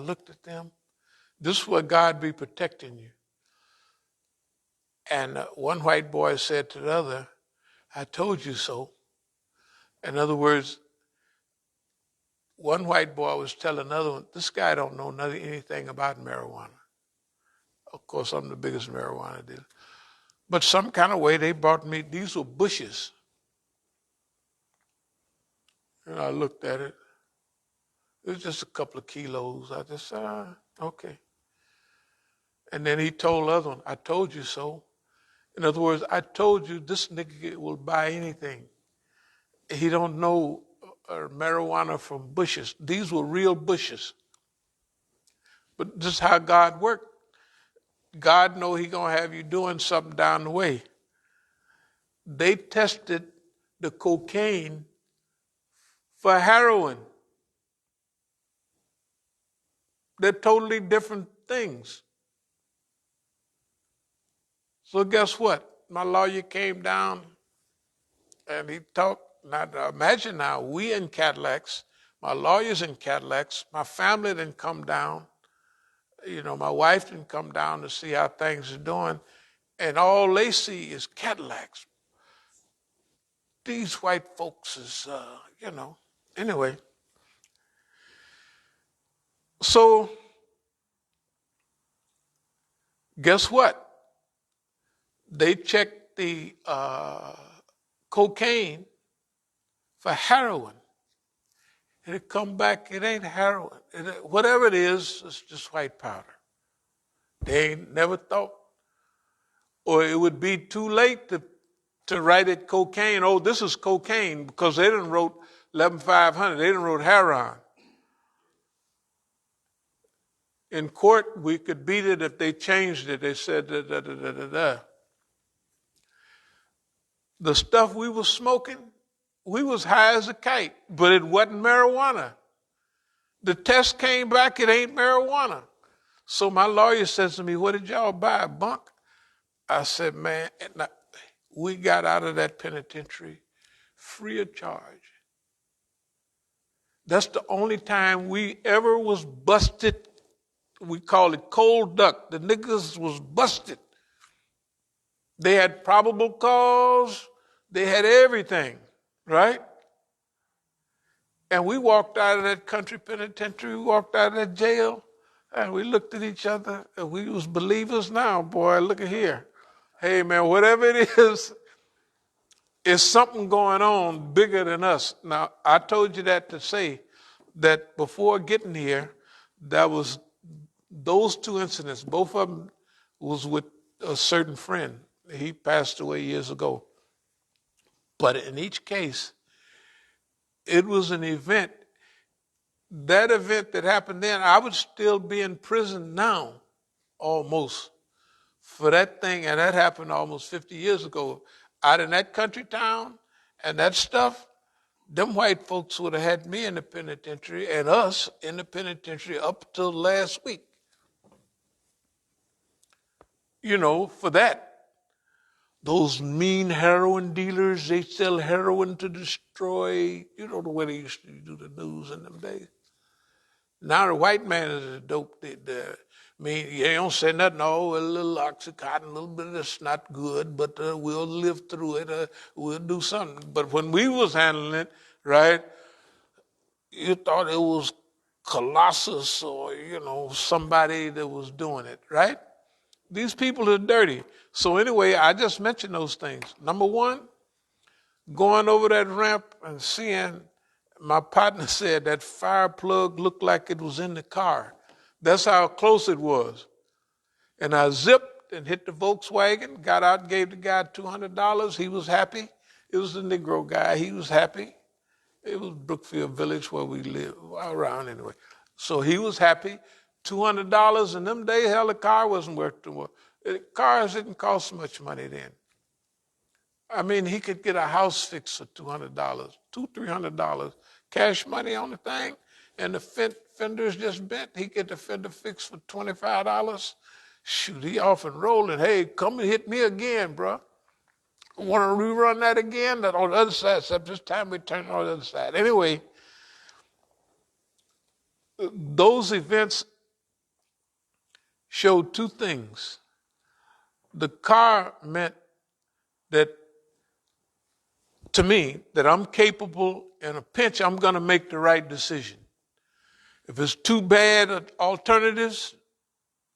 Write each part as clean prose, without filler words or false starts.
looked at them. This is where God be protecting you. And one white boy said to the other, I told you so. In other words, one white boy was telling another one, this guy don't know anything about marijuana. Of course, I'm the biggest marijuana dealer. But some kind of way they brought me, these were bushes. And I looked at it. It was just a couple of kilos. I just said, okay. And then he told the other one, I told you so. In other words, I told you this nigga will buy anything. He don't know marijuana from bushes. These were real bushes. But this is how God worked. God know he going to have you doing something down the way. They tested the cocaine for heroin. They're totally different things. So guess what? My lawyer came down and he talked. Now imagine now, we in Cadillacs, my lawyer's in Cadillacs, my family didn't come down. You know, my wife didn't come down to see how things are doing. And all they see is Cadillacs. These white folks is, anyway. So, guess what? They checked the cocaine for heroin. And it come back, it ain't heroin. Whatever it is, it's just white powder. They ain't never thought. Or it would be too late to write it cocaine. Oh, this is cocaine, because they didn't wrote 11,500. They didn't wrote heroin. In court, we could beat it if they changed it. They said da. The stuff we was smoking, we was high as a kite, but it wasn't marijuana. The test came back, it ain't marijuana. So my lawyer says to me, what did y'all buy, bunk? I said, man, we got out of that penitentiary free of charge. That's the only time we ever was busted. We call it cold duck. The niggas was busted. They had probable cause. They had everything, right? And we walked out of that country penitentiary. We walked out of that jail, and we looked at each other, and we was believers now, boy. Look at here. Hey, man, whatever it is something going on bigger than us. Now, I told you that to say that before getting here, that was those two incidents. Both of them was with a certain friend. He passed away years ago. But in each case, it was an event. That event that happened then, I would still be in prison now, almost, for that thing. And that happened almost 50 years ago. Out in that country town and that stuff, them white folks would have had me in the penitentiary and us in the penitentiary up till last week. You know, for that. Those mean heroin dealers, they sell heroin to destroy. You know the way they used to do the news in them days. Now the white man is a dope. I mean, they don't say nothing. Oh, a little Oxycontin, a little bit of this, not good, but we'll live through it. We'll do something. But when we was handling it, right, you thought it was Colossus or, somebody that was doing it, right? These people are dirty. So anyway, I just mentioned those things. Number one, going over that ramp and seeing, my partner said that fire plug looked like it was in the car. That's how close it was. And I zipped and hit the Volkswagen, got out, gave the guy $200. He was happy. It was the Negro guy. He was happy. It was Brookfield Village where we live, around anyway. So he was happy. $200 in them days, hell, the car wasn't worth too much. Cars didn't cost much money then. I mean, he could get a house fixed for $200, $300, cash money on the thing, and the fender's just bent. He get the fender fixed for $25. Shoot, he off and rolling. Hey, come and hit me again, bro. Want to rerun that again? That on the other side, except this time we turn on the other side. Anyway, those events showed two things. The car meant that, to me, that I'm capable in a pinch, I'm going to make the right decision. If it's too bad alternatives,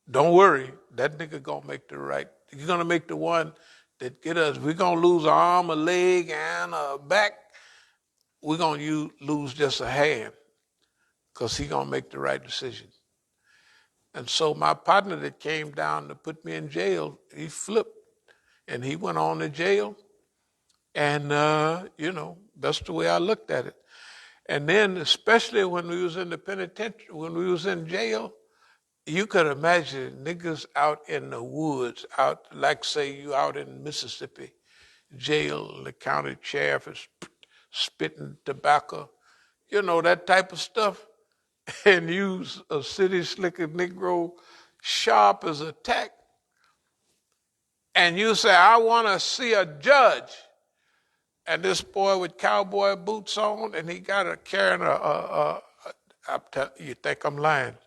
don't worry. That nigga going to make the right. He's going to make the one that get us. We're going to lose an arm, a leg, and a back. We're going to lose just a hand because he's going to make the right decision. And so my partner that came down to put me in jail, he flipped and he went on to jail. And, that's the way I looked at it. And then, especially when we was in the penitentiary, when we was in jail, you could imagine niggas out in the woods, out, like say you out in Mississippi jail, and the county sheriff is spitting tobacco, that type of stuff. And use a city slicker Negro sharp as a tack. And you say, I want to see a judge. And this boy with cowboy boots on, and he got carrying you think I'm lying.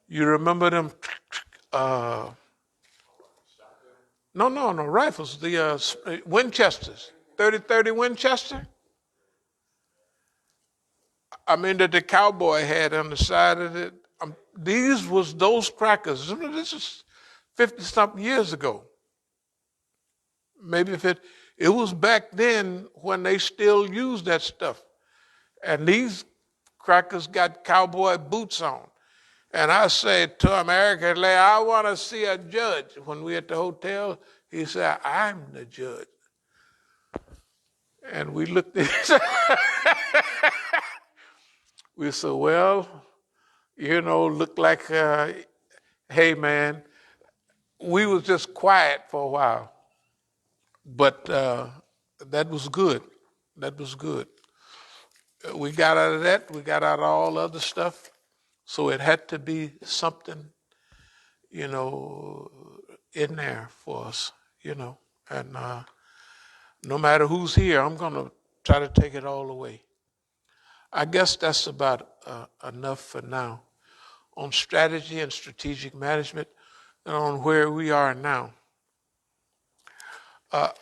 You remember them, no, rifles, the Winchesters, 30-30 Winchester. I mean, that the cowboy had on the side of it. These was those crackers. This is 50-something years ago. Maybe if it was back then when they still used that stuff. And these crackers got cowboy boots on. And I said to American lady, I want to see a judge. When we at the hotel, he said, I'm the judge. And we looked at each other. We said, well, look like, hey, man, we was just quiet for a while. But that was good. That was good. We got out of that. We got out of all other stuff. So it had to be something, in there for us, And no matter who's here, I'm going to try to take it all away. I guess that's about enough for now on strategy and strategic management and on where we are now. I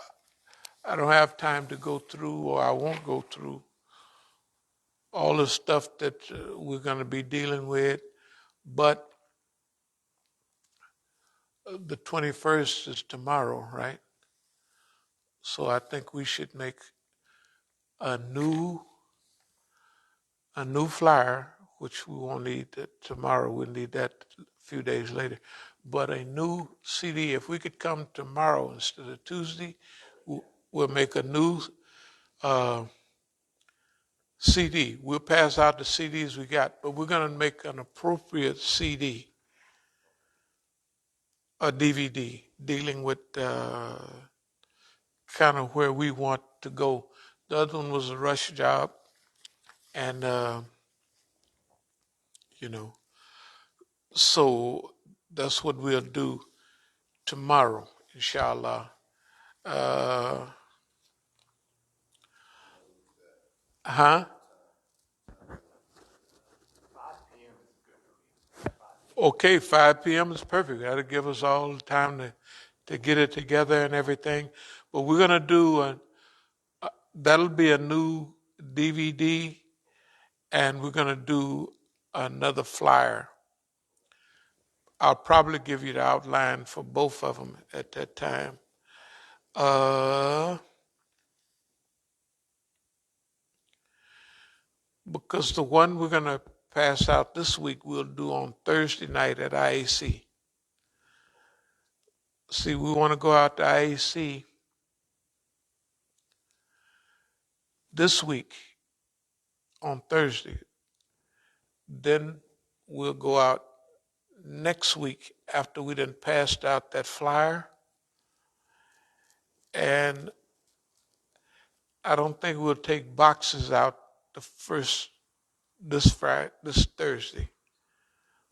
don't have time to go through, or I won't go through, all the stuff that we're going to be dealing with, but the 21st is tomorrow, right? So I think we should make a new flyer, which we won't need tomorrow. We'll need that a few days later. But a new CD, if we could come tomorrow instead of Tuesday, we'll make a new CD. We'll pass out the CDs we got, but we're going to make an appropriate CD, a DVD, dealing with kind of where we want to go. The other one was a rush job, and so that's what we'll do tomorrow, inshallah. Okay, 5 p.m. is perfect. That'll give us all the time to get it together and everything. But we're going to do, that'll be a new DVD, and we're going to do another flyer. I'll probably give you the outline for both of them at that time. Because the one we're going to pass out this week, we'll do on Thursday night at IAC. See, we want to go out to IAC this week on Thursday. Then we'll go out next week after we done passed out that flyer. And I don't think we'll take boxes out this Thursday.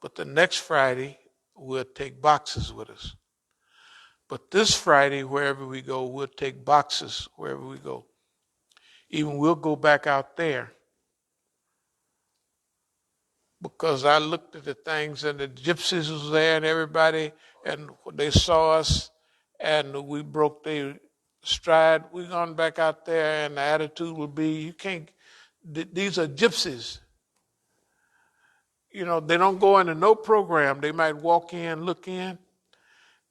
But the next Friday, we'll take boxes with us. But this Friday, wherever we go, we'll take boxes wherever we go. Even we'll go back out there because I looked at the things and the gypsies was there and everybody, and they saw us and we broke their stride. We gone back out there and the attitude would be, you can't, these are gypsies. You know, they don't go into no program. They might walk in, look in,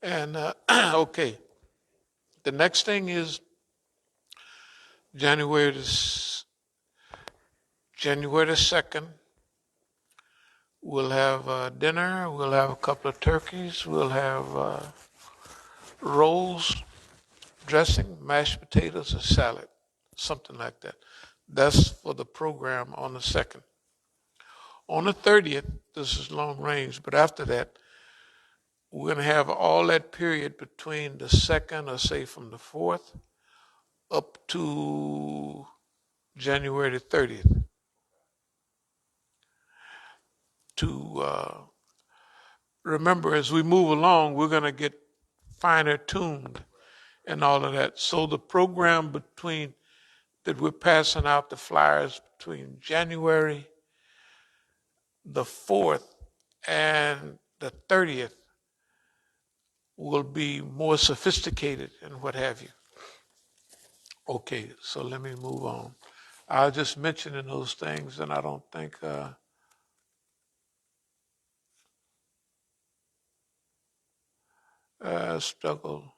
and okay. The next thing is January January the 2nd. We'll have dinner. We'll have a couple of turkeys. We'll have rolls, dressing, mashed potatoes, and salad, something like that. That's for the program on the 2nd. On the 30th, this is long range, but after that, we're going to have all that period between the 2nd, or say from the 4th, up to January the 30th to remember as we move along, we're going to get finer tuned and all of that. So the program between that we're passing out the flyers between January the 4th and the 30th will be more sophisticated and what have you. Okay, so let me move on. I was just mentioning those things, and I don't think struggle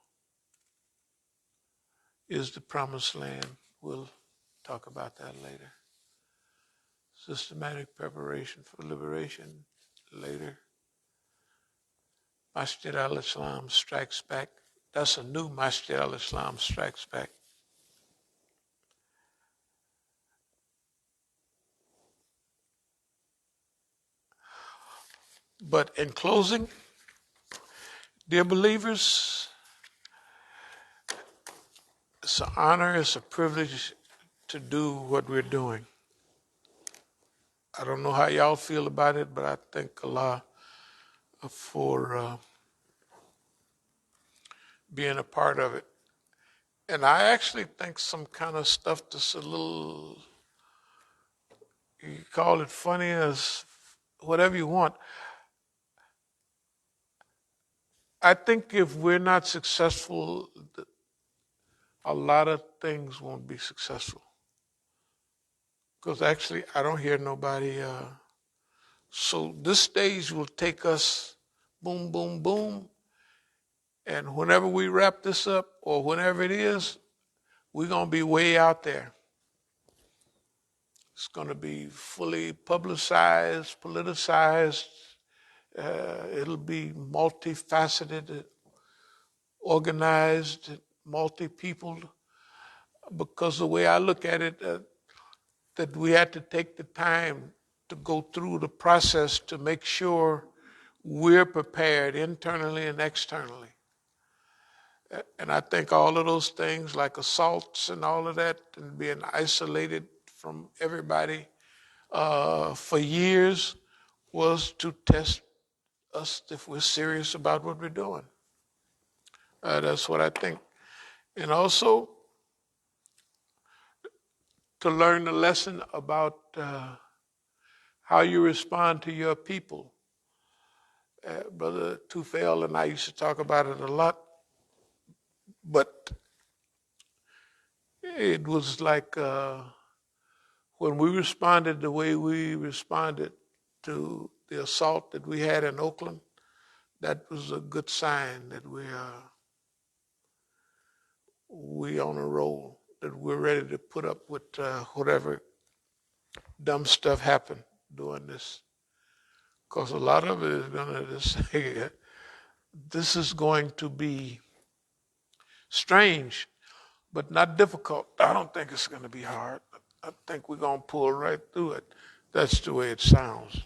is the promised land. We'll talk about that later. Systematic preparation for liberation later. Masjid al-Islam strikes back. That's a new Masjid al-Islam strikes back. But in closing, dear believers, it's an honor, it's a privilege to do what we're doing. I don't know how y'all feel about it, but I thank Allah for being a part of it. And I actually think some kind of stuff that's a little, you call it funny as whatever you want. I think if we're not successful, a lot of things won't be successful. Because actually, I don't hear nobody. So this stage will take us boom, boom, boom. And whenever we wrap this up, or whenever it is, we're going to be way out there. It's going to be fully publicized, politicized. It'll be multifaceted, organized, multi-peopled. Because the way I look at it, that we had to take the time to go through the process to make sure we're prepared internally and externally. And I think all of those things like assaults and all of that and being isolated from everybody for years was to test us if we're serious about what we're doing. That's what I think. And also to learn the lesson about how you respond to your people. Brother Tufel and I used to talk about it a lot, but it was like when we responded the way we responded to the assault that we had in Oakland, that was a good sign that we on a roll, that we're ready to put up with whatever dumb stuff happened doing this. Because a lot of it is going to say, this is going to be strange, but not difficult. I don't think it's going to be hard. I think we're going to pull right through it. That's the way it sounds.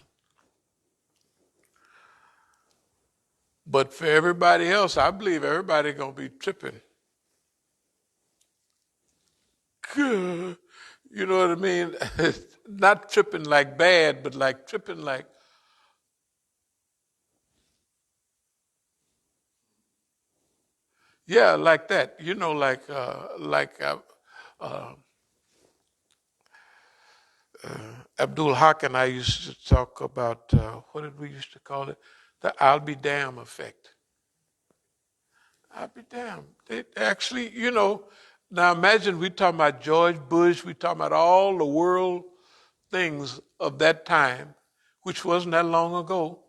But for everybody else, I believe everybody going to be tripping. You know what I mean? Not tripping like bad, but like tripping like, yeah, like that. You know, like Abdul Haq and I used to talk about, what did we used to call it? The I'll be damned effect. I'll be damned. They actually, now imagine we talking about George Bush, we talking about all the world things of that time, which wasn't that long ago.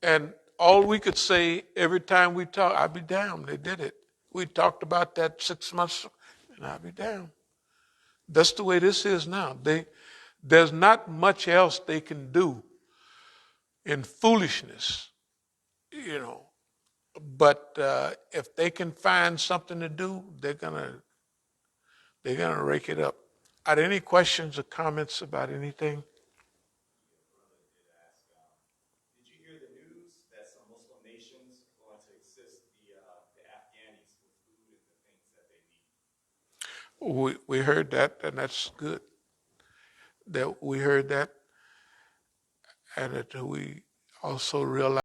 And all we could say every time we talk, I'll be damned, they did it. We talked about that 6 months, and I'll be damned. That's the way this is now. There's not much else they can do in foolishness, But if they can find something to do, they're gonna rake it up. Are there any questions or comments about anything? Did you hear the news that some Muslim nations are going to assist the Afghanis with food and the things that they need? We heard that, and that's good. That we heard that, and that we also realize.